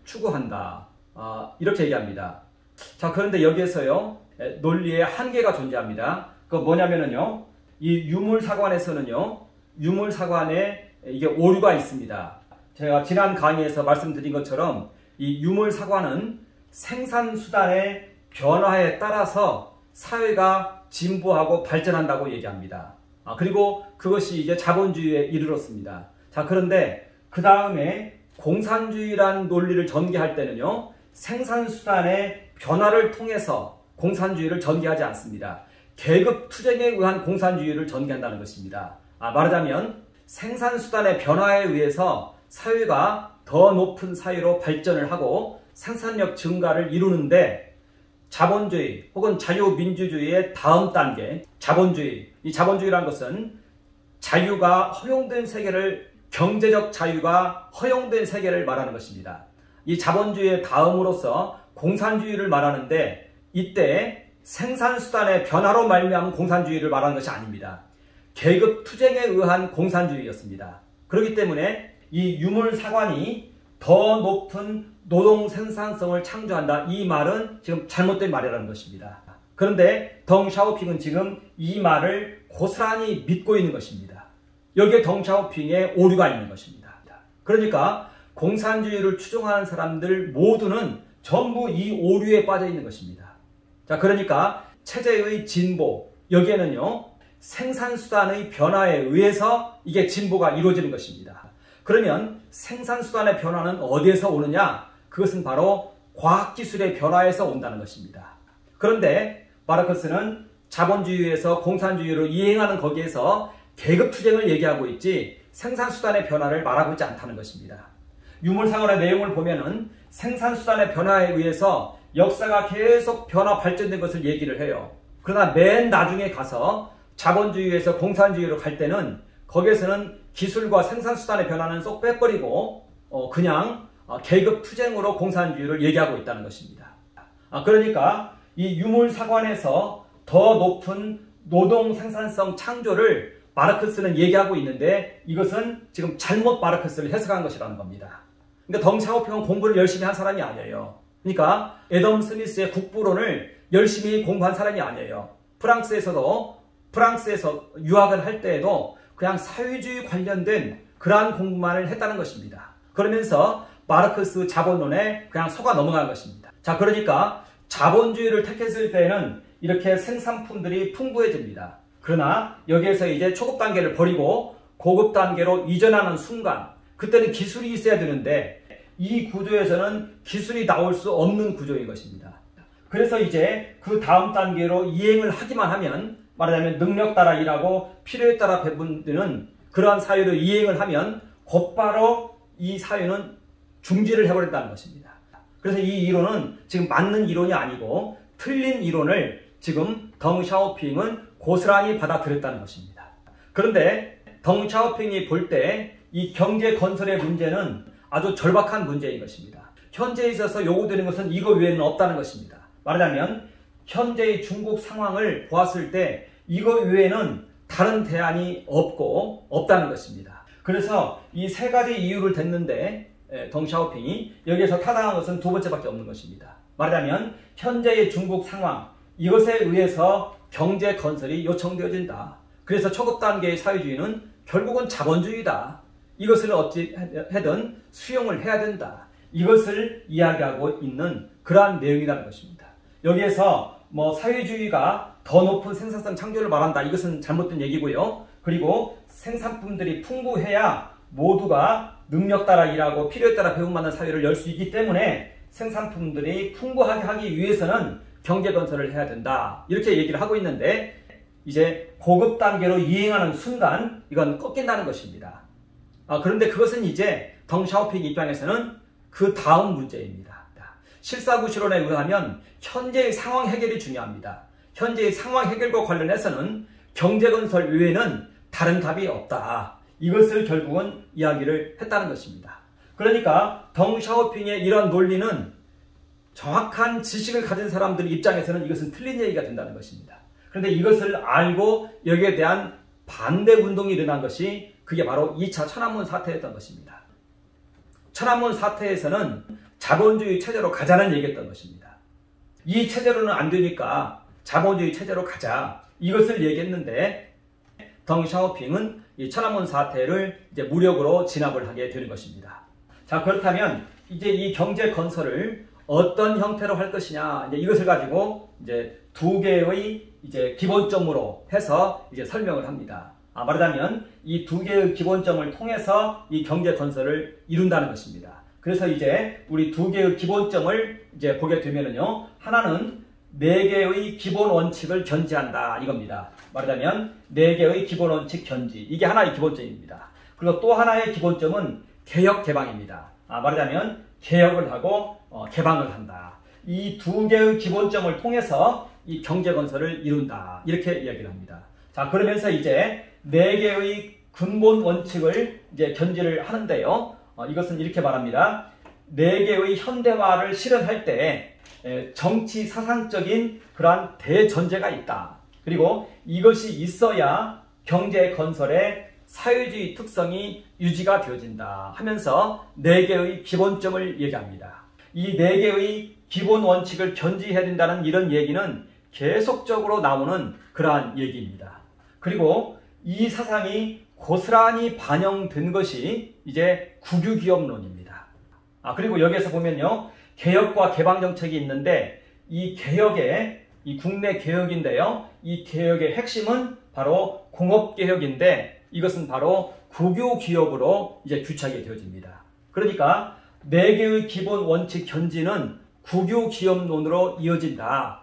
추구한다. 이렇게 얘기합니다. 자, 그런데 여기에서요, 논리의 한계가 존재합니다. 그 뭐냐면은요, 이 유물사관에서는요, 유물사관에 이게 오류가 있습니다. 제가 지난 강의에서 말씀드린 것처럼 이 유물사관은 생산수단의 변화에 따라서 사회가 진보하고 발전한다고 얘기합니다. 그리고 그것이 이제 자본주의에 이르렀습니다. 자, 그런데 그 다음에 공산주의라는 논리를 전개할 때는요, 생산수단의 변화를 통해서 공산주의를 전개하지 않습니다. 계급 투쟁에 의한 공산주의를 전개한다는 것입니다. 말하자면 생산수단의 변화에 의해서 사회가 더 높은 사회로 발전을 하고 생산력 증가를 이루는데 자본주의 혹은 자유민주주의의 다음 단계 자본주의, 이 자본주의라는 것은 자유가 허용된 세계를, 경제적 자유가 허용된 세계를 말하는 것입니다. 이 자본주의의 다음으로서 공산주의를 말하는데 이때 생산수단의 변화로 말미암은 공산주의를 말하는 것이 아닙니다. 계급 투쟁에 의한 공산주의였습니다. 그렇기 때문에 이 유물사관이 더 높은 노동 생산성을 창조한다. 이 말은 지금 잘못된 말이라는 것입니다. 그런데 덩샤오핑은 지금 이 말을 고스란히 믿고 있는 것입니다. 여기에 덩샤오핑의 오류가 있는 것입니다. 그러니까 공산주의를 추종하는 사람들 모두는 전부 이 오류에 빠져 있는 것입니다. 자, 그러니까 체제의 진보, 여기에는요, 생산수단의 변화에 의해서 이게 진보가 이루어지는 것입니다. 그러면 생산수단의 변화는 어디에서 오느냐? 그것은 바로 과학기술의 변화에서 온다는 것입니다. 그런데 마르크스는 자본주의에서 공산주의로 이행하는 거기에서 계급투쟁을 얘기하고 있지 생산수단의 변화를 말하고 있지 않다는 것입니다. 유물상언의 내용을 보면은 생산수단의 변화에 의해서 역사가 계속 변화 발전된 것을 얘기를 해요. 그러나 맨 나중에 가서 자본주의에서 공산주의로 갈 때는 거기에서는 기술과 생산수단의 변화는 쏙 빼버리고 그냥 계급투쟁으로 공산주의를 얘기하고 있다는 것입니다. 그러니까 이 유물사관에서 더 높은 노동 생산성 창조를 마르크스는 얘기하고 있는데 이것은 지금 잘못 마르크스를 해석한 것이라는 겁니다. 그러니까 덩샤오핑은 공부를 열심히 한 사람이 아니에요. 그러니까 애덤 스미스의 국부론을 열심히 공부한 사람이 아니에요. 프랑스에서 유학을 할 때에도 그냥 사회주의 관련된 그러한 공부만을 했다는 것입니다. 그러면서 마르크스 자본론에 그냥 속아 넘어간 것입니다. 자, 그러니까 자본주의를 택했을 때는 이렇게 생산품들이 풍부해집니다. 그러나 여기에서 이제 초급 단계를 버리고 고급 단계로 이전하는 순간 그때는 기술이 있어야 되는데 이 구조에서는 기술이 나올 수 없는 구조인 것입니다. 그래서 이제 그 다음 단계로 이행을 하기만 하면 말하자면 능력 따라 일하고 필요에 따라 배분되는 그러한 사회로 이행을 하면 곧바로 이 사회는 중지를 해버린다는 것입니다. 그래서 이 이론은 지금 맞는 이론이 아니고 틀린 이론을 지금 덩샤오핑은 고스란히 받아들였다는 것입니다. 그런데 덩샤오핑이 볼 때 이 경제 건설의 문제는 아주 절박한 문제인 것입니다. 현재에 있어서 요구되는 것은 이거 외에는 없다는 것입니다. 말하자면 현재의 중국 상황을 보았을 때 이거 외에는 다른 대안이 없다는 것입니다. 그래서 이 세 가지 이유를 댔는데 덩샤오핑이 여기에서 타당한 것은 두 번째밖에 없는 것입니다. 말하자면 현재의 중국 상황 이것에 의해서 경제 건설이 요청되어진다. 그래서 초급 단계의 사회주의는 결국은 자본주의다. 이것을 어찌 해든 수용을 해야 된다. 이것을 이야기하고 있는 그러한 내용이라는 것입니다. 여기에서 사회주의가 더 높은 생산성 창조를 말한다. 이것은 잘못된 얘기고요. 그리고 생산품들이 풍부해야 모두가 능력 따라 일하고 필요에 따라 배움받는 사회를 열 수 있기 때문에 생산품들이 풍부하게 하기 위해서는 경제 건설을 해야 된다. 이렇게 얘기를 하고 있는데 이제 고급 단계로 이행하는 순간 이건 꺾인다는 것입니다. 그런데 그것은 이제 덩샤오핑 입장에서는 그 다음 문제입니다. 실사구실론에 의하면 현재의 상황 해결이 중요합니다. 현재의 상황 해결과 관련해서는 경제 건설 외에는 다른 답이 없다. 이것을 결국은 이야기를 했다는 것입니다. 그러니까 덩샤오핑의 이런 논리는 정확한 지식을 가진 사람들 입장에서는 이것은 틀린 얘기가 된다는 것입니다. 그런데 이것을 알고 여기에 대한 반대 운동이 일어난 것이 그게 바로 2차 천안문 사태였던 것입니다. 천안문 사태에서는 자본주의 체제로 가자는 얘기했던 것입니다. 이 체제로는 안 되니까 자본주의 체제로 가자. 이것을 얘기했는데 덩샤오핑은 이 천안문 사태를 이제 무력으로 진압을 하게 되는 것입니다. 자, 그렇다면 이제 이 경제 건설을 어떤 형태로 할 것이냐, 이제 이것을 가지고 이제 두 개의 이제 기본점으로 해서 이제 설명을 합니다. 말하자면 이 두 개의 기본점을 통해서 이 경제 건설을 이룬다는 것입니다. 그래서 이제 우리 두 개의 기본점을 이제 보게 되면은요, 하나는 4개의 기본 원칙을 견지한다 이겁니다. 말하자면 4개의 기본 원칙 견지, 이게 하나의 기본점입니다. 그리고 또 하나의 기본점은 개혁 개방입니다. 말하자면 개혁을 하고 개방을 한다. 이 두 개의 기본점을 통해서 이 경제 건설을 이룬다. 이렇게 이야기를 합니다. 자, 그러면서 이제 4개의 근본 원칙을 이제 견지를 하는데요. 이것은 이렇게 말합니다. 4개의 현대화를 실현할 때 정치 사상적인 그러한 대전제가 있다. 그리고 이것이 있어야 경제 건설의 사회주의 특성이 유지가 되어진다 하면서 4개의 기본점을 얘기합니다. 이 4개의 기본 원칙을 견지해야 된다는 이런 얘기는 계속적으로 나오는 그러한 얘기입니다. 그리고 이 사상이 고스란히 반영된 것이 이제 국유기업론입니다. 그리고 여기에서 보면요, 개혁과 개방 정책이 있는데 이 개혁의 이 국내 개혁인데요, 이 개혁의 핵심은 바로 공업개혁인데 이것은 바로 국유기업으로 이제 규착이 되어집니다. 그러니까 4개의 기본 원칙 견지는 국유기업론으로 이어진다.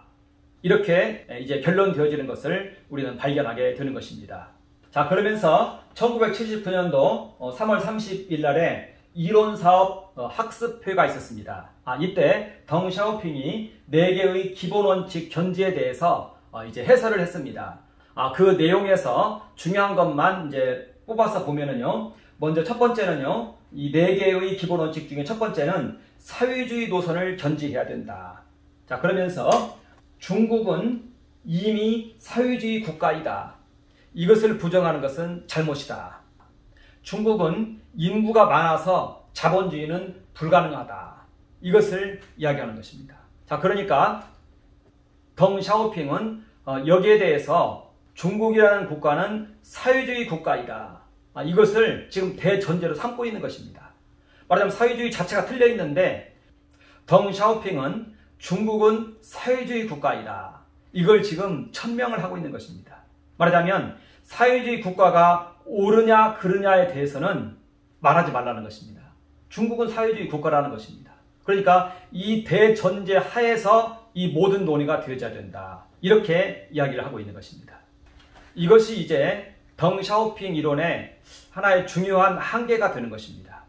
이렇게 이제 결론되어지는 것을 우리는 발견하게 되는 것입니다. 자, 그러면서 1979년도 3월 30일 날에 이론사업 학습회가 있었습니다. 이때 덩샤오핑이 4개의 기본 원칙 견지에 대해서 이제 해설을 했습니다. 그 내용에서 중요한 것만 이제 뽑아서 보면은요, 먼저 첫 번째는요, 이 4개의 기본 원칙 중에 첫 번째는 사회주의 노선을 견지해야 된다. 자, 그러면서 중국은 이미 사회주의 국가이다. 이것을 부정하는 것은 잘못이다. 중국은 인구가 많아서 자본주의는 불가능하다. 이것을 이야기하는 것입니다. 자, 그러니까 덩샤오핑은 여기에 대해서 중국이라는 국가는 사회주의 국가이다. 이것을 지금 대전제로 삼고 있는 것입니다. 말하자면 사회주의 자체가 틀려 있는데 덩샤오핑은 중국은 사회주의 국가이다. 이걸 지금 천명을 하고 있는 것입니다. 말하자면 사회주의 국가가 옳으냐 그르냐에 대해서는 말하지 말라는 것입니다. 중국은 사회주의 국가라는 것입니다. 그러니까 이 대전제 하에서 이 모든 논의가 되어져야 된다. 이렇게 이야기를 하고 있는 것입니다. 이것이 이제 덩샤오핑 이론의 하나의 중요한 한계가 되는 것입니다.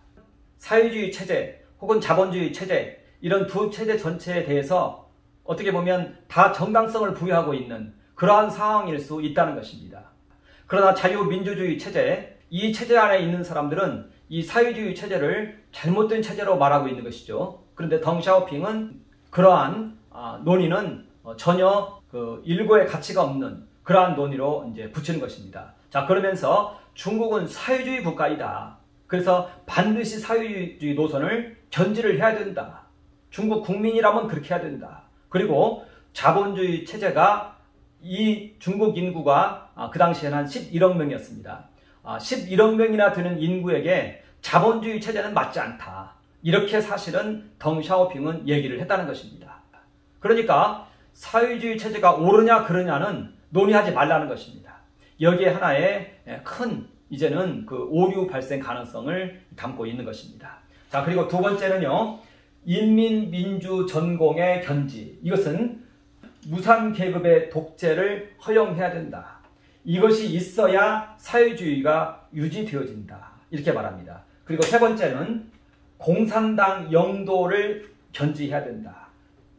사회주의 체제 혹은 자본주의 체제, 이런 두 체제 전체에 대해서 어떻게 보면 다 정당성을 부여하고 있는 그러한 상황일 수 있다는 것입니다. 그러나 자유민주주의 체제, 이 체제 안에 있는 사람들은 이 사회주의 체제를 잘못된 체제로 말하고 있는 것이죠. 그런데 덩샤오핑은 그러한 논의는 전혀 일고의 가치가 없는 그러한 논의로 이제 붙이는 것입니다. 자, 그러면서 중국은 사회주의 국가이다. 그래서 반드시 사회주의 노선을 견지를 해야 된다. 중국 국민이라면 그렇게 해야 된다. 그리고 자본주의 체제가 이 중국 인구가 그 당시에는 한 11억 명이었습니다. 11억 명이나 되는 인구에게 자본주의 체제는 맞지 않다. 이렇게 사실은 덩샤오핑은 얘기를 했다는 것입니다. 그러니까 사회주의 체제가 옳으냐 그르냐는 논의하지 말라는 것입니다. 여기에 하나의 큰 이제는 그 오류 발생 가능성을 담고 있는 것입니다. 자, 그리고 두 번째는요, 인민민주 전공의 견지. 이것은 무산계급의 독재를 허용해야 된다. 이것이 있어야 사회주의가 유지되어진다. 이렇게 말합니다. 그리고 세 번째는 공산당 영도를 견지해야 된다.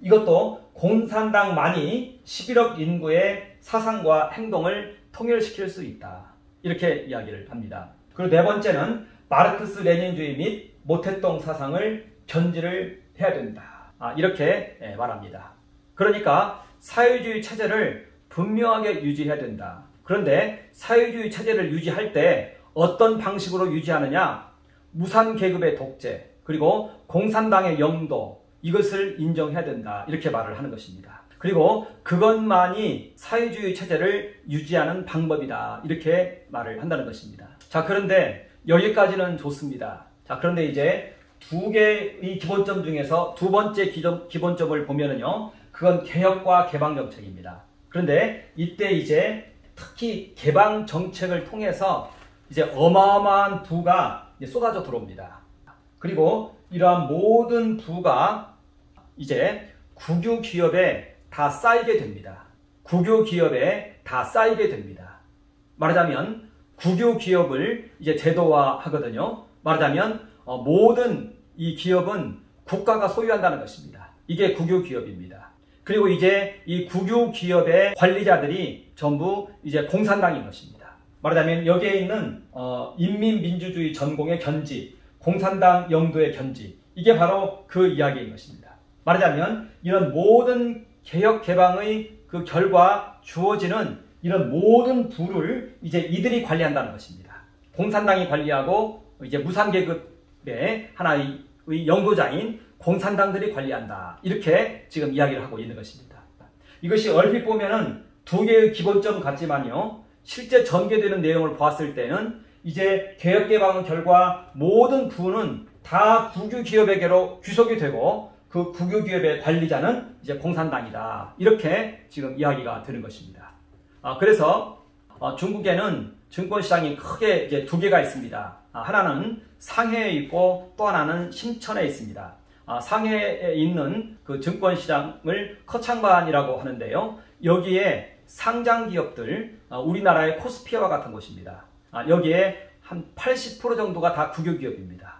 이것도 공산당만이 11억 인구의 사상과 행동을 통일시킬 수 있다. 이렇게 이야기를 합니다. 그리고 네 번째는 마르크스 레닌주의 및 모태동 사상을 견지를 해야 된다. 이렇게 말합니다. 그러니까 사회주의 체제를 분명하게 유지해야 된다. 그런데 사회주의 체제를 유지할 때 어떤 방식으로 유지하느냐? 무산계급의 독재, 그리고 공산당의 영도, 이것을 인정해야 된다. 이렇게 말을 하는 것입니다. 그리고 그것만이 사회주의 체제를 유지하는 방법이다. 이렇게 말을 한다는 것입니다. 자, 그런데 여기까지는 좋습니다. 자, 그런데 이제 두 개의 기본점 중에서 두 번째 기본점을 보면은요, 그건 개혁과 개방 정책입니다. 그런데 이때 이제 특히 개방 정책을 통해서 이제 어마어마한 부가 이제 쏟아져 들어옵니다. 그리고 이러한 모든 부가 이제 국유기업에 다 쌓이게 됩니다. 국유기업에 다 쌓이게 됩니다. 말하자면 국유기업을 이제 제도화 하거든요. 말하자면 모든 이 기업은 국가가 소유한다는 것입니다. 이게 국유기업입니다. 그리고 이제 이 국유기업의 관리자들이 전부 이제 공산당인 것입니다. 말하자면 여기에 있는 인민민주주의 전공의 견지, 공산당 영도의 견지, 이게 바로 그 이야기인 것입니다. 말하자면 이런 모든 개혁 개방의 그 결과 주어지는 이런 모든 부를 이제 이들이 관리한다는 것입니다. 공산당이 관리하고 이제 무산계급의 하나의 영도자인 공산당들이 관리한다. 이렇게 지금 이야기를 하고 있는 것입니다. 이것이 얼핏 보면은 두 개의 기본점 같지만요. 실제 전개되는 내용을 보았을 때는 이제 개혁개방 결과 모든 부는 다 국유기업에게로 귀속이 되고 그 국유기업의 관리자는 이제 공산당이다. 이렇게 지금 이야기가 되는 것입니다. 그래서 중국에는 증권시장이 크게 이제 두 개가 있습니다. 하나는 상해에 있고 또 하나는 심천에 있습니다. 상해에 있는 그 증권시장을 커창반이라고 하는데요. 여기에 상장기업들, 우리나라의 코스피와 같은 곳입니다. 여기에 한 80% 정도가 다 국유기업입니다.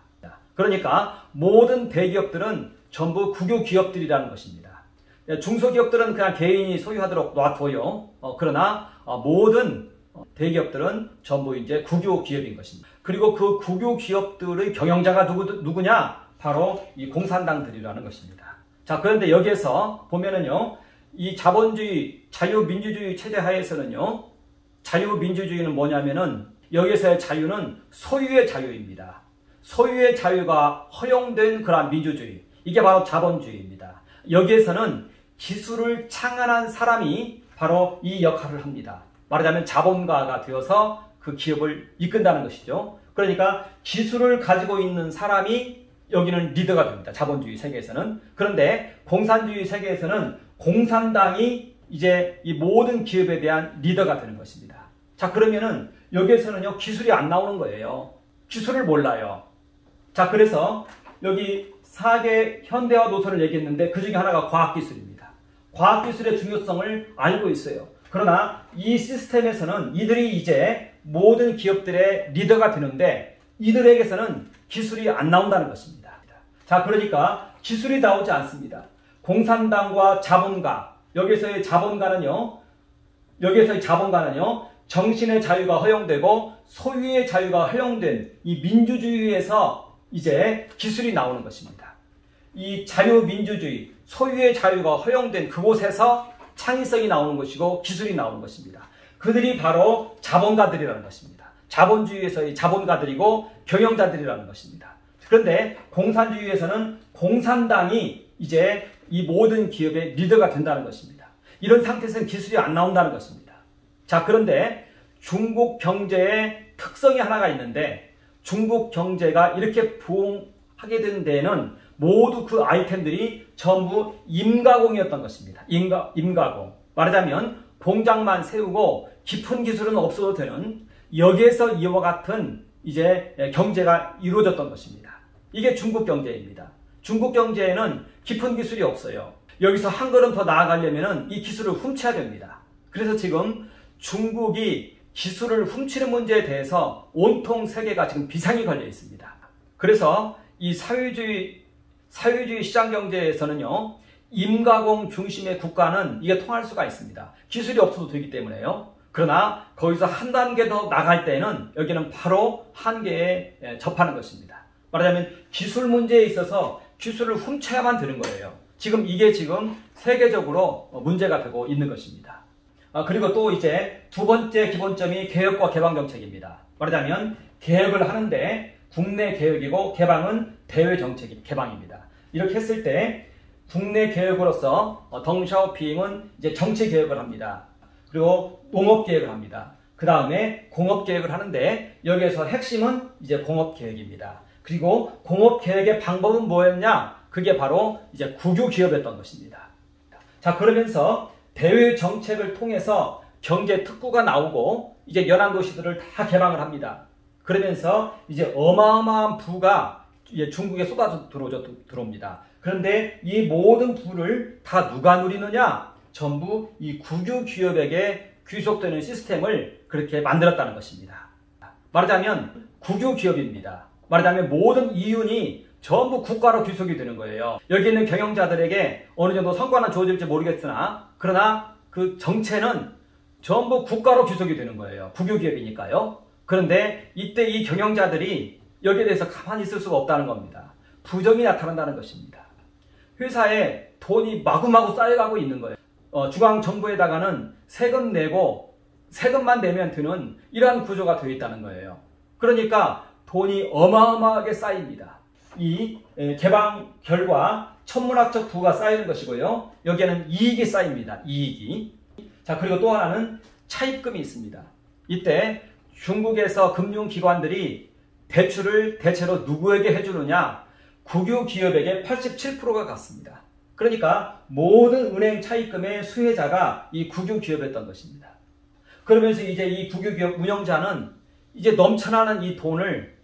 그러니까 모든 대기업들은 전부 국유기업들이라는 것입니다. 중소기업들은 그냥 개인이 소유하도록 놔둬요. 그러나 모든 대기업들은 전부 이제 국유기업인 것입니다. 그리고 그 국유기업들의 경영자가 누구냐? 바로 이 공산당들이라는 것입니다. 자, 그런데 여기에서 보면은요, 이 자본주의, 자유민주주의 체제 하에서는요, 자유민주주의는 뭐냐면은 여기서의 자유는 소유의 자유입니다. 소유의 자유가 허용된 그러한 민주주의, 이게 바로 자본주의입니다. 여기에서는 기술을 창안한 사람이 바로 이 역할을 합니다. 말하자면 자본가가 되어서 그 기업을 이끈다는 것이죠. 그러니까 기술을 가지고 있는 사람이 여기는 리더가 됩니다. 자본주의 세계에서는. 그런데 공산주의 세계에서는 공산당이 이제 이 모든 기업에 대한 리더가 되는 것입니다. 자, 그러면은 여기에서는요, 기술이 안 나오는 거예요. 기술을 몰라요. 자, 그래서 여기 4개 현대화 노선을 얘기했는데 그 중에 하나가 과학기술입니다. 과학기술의 중요성을 알고 있어요. 그러나 이 시스템에서는 이들이 이제 모든 기업들의 리더가 되는데 이들에게서는 기술이 안 나온다는 것입니다. 자, 그러니까 기술이 나오지 않습니다. 공산당과 자본가, 여기서의 자본가는요, 정신의 자유가 허용되고 소유의 자유가 허용된 이 민주주의에서 이제 기술이 나오는 것입니다. 이 자유민주주의, 소유의 자유가 허용된 그곳에서 창의성이 나오는 것이고 기술이 나오는 것입니다. 그들이 바로 자본가들이라는 것입니다. 자본주의에서의 자본가들이고 경영자들이라는 것입니다. 그런데 공산주의에서는 공산당이 이제 이 모든 기업의 리더가 된다는 것입니다. 이런 상태에서는 기술이 안 나온다는 것입니다. 자, 그런데 중국 경제의 특성이 하나가 있는데 중국 경제가 이렇게 부흥하게 된 데에는 모두 그 아이템들이 전부 임가공이었던 것입니다. 임가공. 말하자면 공장만 세우고 깊은 기술은 없어도 되는 여기에서 이와 같은 이제 경제가 이루어졌던 것입니다. 이게 중국 경제입니다. 중국 경제에는 깊은 기술이 없어요. 여기서 한 걸음 더 나아가려면 이 기술을 훔쳐야 됩니다. 그래서 지금 중국이 기술을 훔치는 문제에 대해서 온통 세계가 지금 비상이 걸려 있습니다. 그래서 이 사회주의 시장 경제에서는요, 임가공 중심의 국가는 이게 통할 수가 있습니다. 기술이 없어도 되기 때문에요. 그러나 거기서 한 단계 더 나갈 때는 여기는 바로 한계에 접하는 것입니다. 말하자면 기술 문제에 있어서 기술을 훔쳐야만 되는 거예요. 이게 지금 세계적으로 문제가 되고 있는 것입니다. 그리고 또 이제 두 번째 기본점이 개혁과 개방 정책입니다. 말하자면 개혁을 하는데 국내 개혁이고 개방은 대외 정책 개방입니다. 이렇게 했을 때 국내 개혁으로서 덩샤오핑은 이제 정치 개혁을 합니다. 그리고 농업 개혁을 합니다. 그 다음에 공업 개혁을 하는데 여기에서 핵심은 이제 공업 개혁입니다. 그리고 공업 개혁의 방법은 뭐였냐? 그게 바로 이제 국유 기업이었던 것입니다. 자, 그러면서 대외 정책을 통해서 경제 특구가 나오고 이제 연안 도시들을 다 개방을 합니다. 그러면서 이제 어마어마한 부가 이제 중국에 쏟아져 들어옵니다. 그런데 이 모든 부를 다 누가 누리느냐? 전부 이 국유 기업에게 귀속되는 시스템을 그렇게 만들었다는 것입니다. 말하자면 국유 기업입니다. 말하자면 모든 이윤이 전부 국가로 귀속이 되는 거예요. 여기 있는 경영자들에게 어느 정도 성과는 주어질지 모르겠으나 그러나 그 정체는 전부 국가로 귀속이 되는 거예요. 국유기업이니까요. 그런데 이때 이 경영자들이 여기에 대해서 가만히 있을 수가 없다는 겁니다. 부정이 나타난다는 것입니다. 회사에 돈이 마구마구 쌓여가고 있는 거예요. 중앙정부에다가는 세금 내고 세금만 내면 드는 이러한 구조가 되어 있다는 거예요. 그러니까 돈이 어마어마하게 쌓입니다. 이 개방 결과 천문학적 부가 쌓이는 것이고요. 여기에는 이익이 쌓입니다. 이익이. 자, 그리고 또 하나는 차입금이 있습니다. 이때 중국에서 금융기관들이 대출을 대체로 누구에게 해주느냐? 국유 기업에게 87%가 갔습니다. 그러니까 모든 은행 차입금의 수혜자가 이 국유 기업이었던 것입니다. 그러면서 이제 이 국유 기업 운영자는 이제 넘쳐나는 이 돈을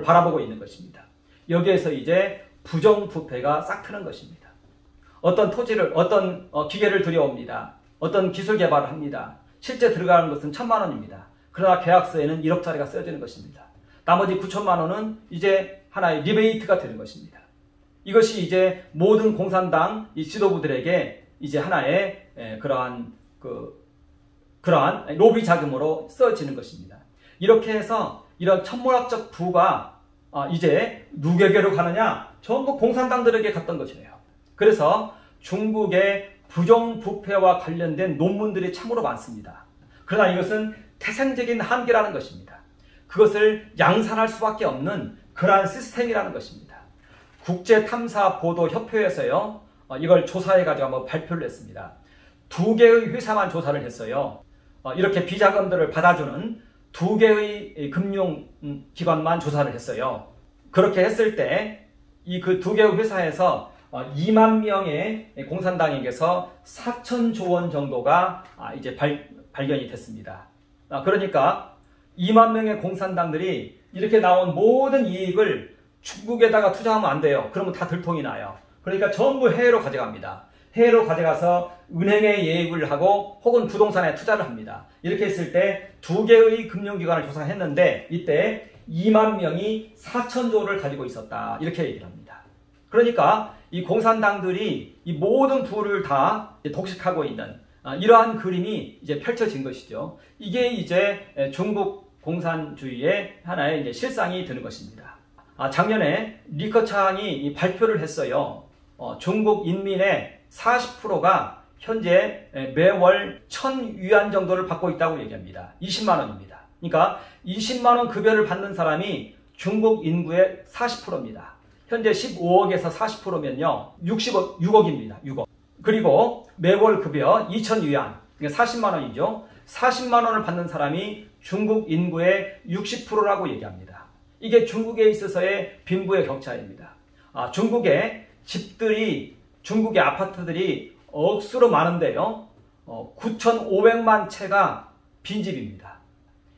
바라보고 있는 것입니다. 여기에서 이제 부정부패가 싹 트는 것입니다. 어떤 토지를, 어떤 기계를 들여옵니다. 어떤 기술 개발을 합니다. 실제 들어가는 것은 1,000만 원입니다. 그러나 계약서에는 1억짜리가 쓰여지는 것입니다. 나머지 9천만 원은 이제 하나의 리베이트가 되는 것입니다. 이것이 이제 모든 공산당 이 지도부들에게 이제 하나의 그러한 로비 자금으로 쓰여지는 것입니다. 이렇게 해서 이런 천문학적 부가 이제 누구에게로 가느냐? 전부 공산당들에게 갔던 것이에요. 그래서 중국의 부정부패와 관련된 논문들이 참으로 많습니다. 그러나 이것은 태생적인 한계라는 것입니다. 그것을 양산할 수밖에 없는 그러한 시스템이라는 것입니다. 국제탐사보도협회에서요, 이걸 조사해가지고 한번 발표를 했습니다. 2개의 회사만 조사를 했어요. 이렇게 비자금들을 받아주는 2개의 금융기관만 조사를 했어요. 그렇게 했을 때 이 그 2개의 회사에서 2만 명의 공산당에게서 4,000조 원 정도가 이제 발견이 됐습니다. 그러니까 2만 명의 공산당들이 이렇게 나온 모든 이익을 중국에다가 투자하면 안 돼요. 그러면 다 들통이 나요. 그러니까 전부 해외로 가져갑니다. 해외로 가져가서 은행에 예입을 하고 혹은 부동산에 투자를 합니다. 이렇게 했을 때 2개의 금융기관을 조사했는데 이때 2만 명이 4,000조를 가지고 있었다. 이렇게 얘기를 합니다. 그러니까 이 공산당들이 이 모든 부를 다 독식하고 있는 이러한 그림이 이제 펼쳐진 것이죠. 이게 이제 중국 공산주의의 하나의 이제 실상이 되는 것입니다. 작년에 리커창이 발표를 했어요. 중국 인민의 40%가 현재 매월 1,000위안 정도를 받고 있다고 얘기합니다. 20만 원입니다. 그러니까 20만 원 급여를 받는 사람이 중국 인구의 40%입니다. 현재 15억에서 40%면요. 6억입니다. 6억. 그리고 매월 급여 2,000위안, 그러니까 40만 원이죠. 40만 원을 받는 사람이 중국 인구의 60%라고 얘기합니다. 이게 중국에 있어서의 빈부의 격차입니다. 중국의 집들이, 중국의 아파트들이 억수로 많은데요. 9,500만 채가 빈집입니다.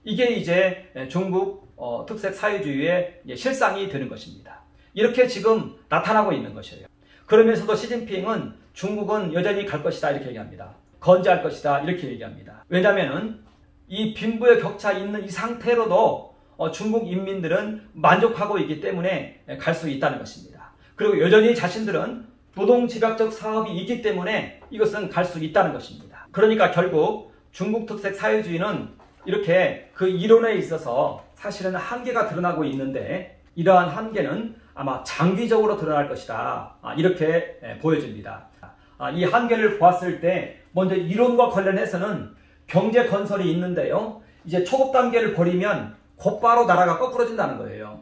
이게 이제 중국 특색 사회주의의 실상이 되는 것입니다. 이렇게 지금 나타나고 있는 것이에요. 그러면서도 시진핑은 중국은 여전히 갈 것이다 이렇게 얘기합니다. 건재할 것이다 이렇게 얘기합니다. 왜냐하면 이 빈부의 격차 있는 이 상태로도 중국 인민들은 만족하고 있기 때문에 갈 수 있다는 것입니다. 그리고 여전히 자신들은 노동집약적 사업이 있기 때문에 이것은 갈 수 있다는 것입니다. 그러니까 결국 중국 특색 사회주의는 이렇게 그 이론에 있어서 사실은 한계가 드러나고 있는데 이러한 한계는 아마 장기적으로 드러날 것이다. 이렇게 보여집니다. 이 한계를 보았을 때 먼저 이론과 관련해서는 경제 건설이 있는데요. 이제 초급 단계를 버리면 곧바로 나라가 거꾸러진다는 거예요.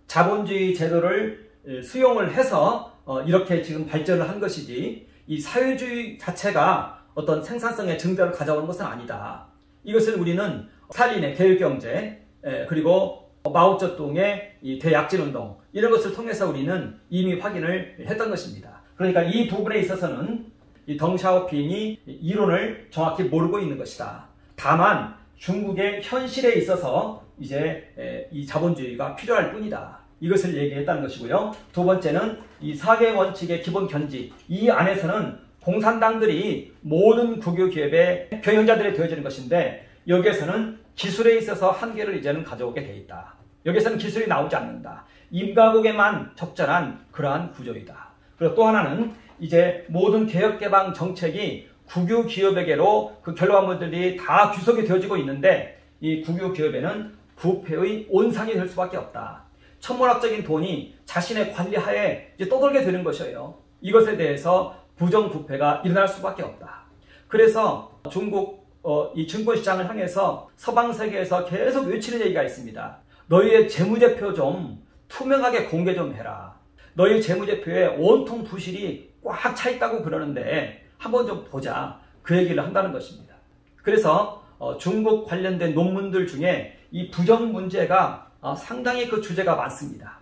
자본주의 제도를 수용을 해서 이렇게 지금 발전을 한 것이지 이 사회주의 자체가 어떤 생산성의 증대를 가져오는 것은 아니다. 이것을 우리는 스탈린의 개혁경제 그리고 마오쩌둥의 이 대약진운동 이런 것을 통해서 우리는 이미 확인을 했던 것입니다. 그러니까 이 부분에 있어서는 이 덩샤오핑이 이론을 정확히 모르고 있는 것이다. 다만 중국의 현실에 있어서 이제 이 자본주의가 필요할 뿐이다. 이것을 얘기했다는 것이고요. 두 번째는 이 4개 원칙의 기본 견지 이 안에서는 공산당들이 모든 국유 기업의 경영자들이 되어지는 것인데 여기에서는 기술에 있어서 한계를 이제는 가져오게 돼 있다. 여기에서는 기술이 나오지 않는다. 임가국에만 적절한 그러한 구조이다. 그리고 또 하나는 이제 모든 개혁개방 정책이 국유 기업에게로 그 결과물들이 다 귀속이 되어지고 있는데 이 국유 기업에는 부패의 온상이 될 수밖에 없다. 천문학적인 돈이 자신의 관리하에 이제 떠돌게 되는 것이에요. 이것에 대해서 부정부패가 일어날 수밖에 없다. 그래서 중국 이 증권시장을 향해서 서방 세계에서 계속 외치는 얘기가 있습니다. 너희의 재무제표 좀 투명하게 공개 좀 해라. 너희 재무제표에 온통 부실이 꽉 차 있다고 그러는데 한번 좀 보자. 그 얘기를 한다는 것입니다. 그래서 중국 관련된 논문들 중에 이 부정 문제가 상당히 그 주제가 많습니다.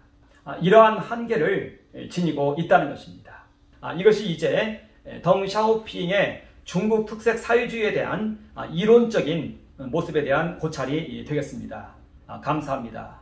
이러한 한계를 지니고 있다는 것입니다. 이것이 이제 덩샤오핑의 중국 특색 사회주의에 대한 이론적인 모습에 대한 고찰이 되겠습니다. 감사합니다.